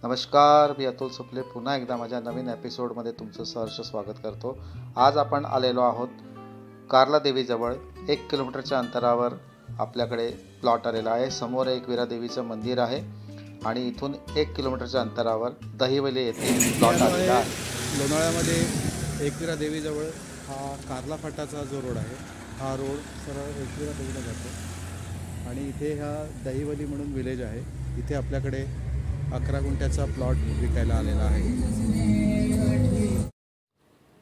नमस्कार, मी अतुल सुपले पुन्हा एकदा माझ्या नवीन एपिसोडमध्ये तुमचं सहर्ष स्वागत करतो। आज आपण आलेलो आहोत कार्ला देवीजवळ 1 किलोमीटरच्या अंतरावर आपल्याकडे प्लॉट आलेला आहे। समोर एकविरा देवीचं मंदिर आहे आणि इथून 1 किलोमीटरच्या अंतरावर दहिवली येथे प्लॉट आलेला आहे। लोणावळ्यामध्ये एकविरा देवीजवळ हा कार्ला फाटाचा जो रोड आहे, हा रोड सरळ एकविरा देवीला जातो आणि इथे हा दहिवली म्हणून विलेज आहे। इथे आपल्याकडे 11 गुंठ्याचा प्लॉट विकायला आलेला आहे।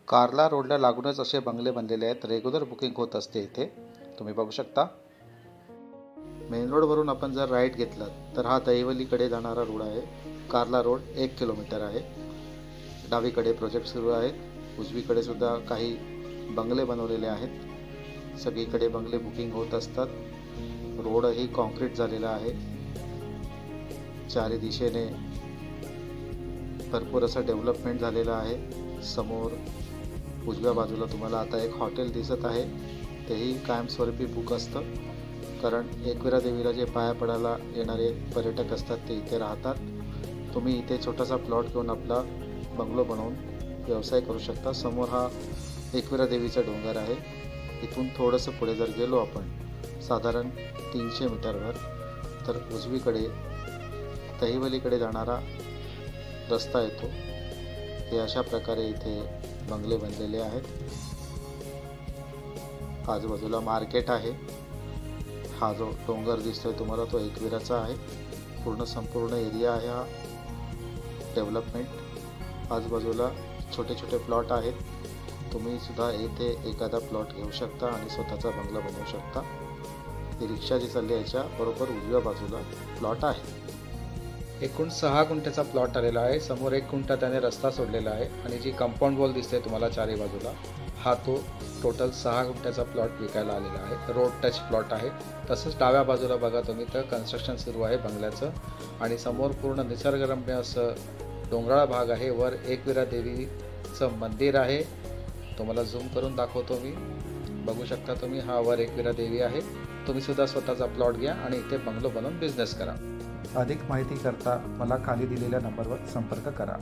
कार्ला रोडला लागूनच असे बंगले बनलेले आहेत। रेग्युलर बुकिंग होत असते इथे, तुम्ही बघू शकता। मेन रोडवरून आपण जर राईट घेतलं तर हा दहिवलीकडे जाणारा रोड आहे। कार्ला रोड 1 किलोमीटर आहे। डावीकडे प्रोजेक्ट सुरू आहेत, उजवीकडे सुद्धा काही बंगले बनवलेले आहेत। सगळीकडे बंगले बुकिंग होत असतात। रोडही कॉन्क्रीट झालेला आहे। चारी दिशेने भरपूर असं डेव्हलपमेंट झालेलं आहे। समोर उजव्या बाजूला तुम्हाला आता एक हॉटेल दिसत आहे, तेही कायमस्वरूपी बुक असतं, कारण एकविरा देवीला जे पाया पडायला येणारे पर्यटक असतात ते इथे राहतात। तुम्ही इथे छोटासा प्लॉट घेऊन आपला बंगलो बनवून व्यवसाय करू शकता। समोर हा एकविरा देवीचा डोंगर आहे। इथून थोडंसं पुढे जर गेलो आपण साधारण 300 मीटरवर, तर उजवीकडे दहिवलीकडे जाणारा रस्ता येतो। हे अशा प्रकारे इथे बंगले बनलेले आहेत। आजूबाजूला मार्केट आहे। हा जो डोंगर दिसतोय तुम्हाला तो एकविराचा आहे। संपूर्ण एरिया आहे हा डेव्हलपमेंट। आजूबाजूला छोटे छोटे प्लॉट आहेत। तुम्ही सुद्धा येथे एखादा प्लॉट घेऊ शकता आणि स्वतःचा बंगला बनवू शकता। ही रिक्षा जी चालली याच्या बरोबर उजव्या बाजूला प्लॉट आहे। एकूण 6 गुंठ्याचा प्लॉट आलेला आहे। समोर 1 गुंठा त्याने रस्ता सोडलेला आहे आणि जी कंपाऊंड वॉल दिसते तुम्हाला चारी बाजूला, हा तो टोटल 6 गुंठ्याचा प्लॉट विकायला आलेला आहे। रोड टच प्लॉट आहे। तसंच डाव्या बाजूला बघा तुम्ही तर कन्स्ट्रक्शन सुरू आहे बंगल्याचं आणि समोर पूर्ण निसर्गरम्य असं डोंगराळ भाग आहे। वर एकविरा देवीचं मंदिर आहे। तुम्हाला झूम करून दाखवतो मी, बघू शकता तुम्ही, हा वर एकविरा देवी आहे। तुम्ही सुद्धा स्वतःचा प्लॉट घ्या आणि इथे बंगलो बनवून बिझनेस करा। अधिक माहिती करता मला खाली दिलेल्या नंबरवर संपर्क करा।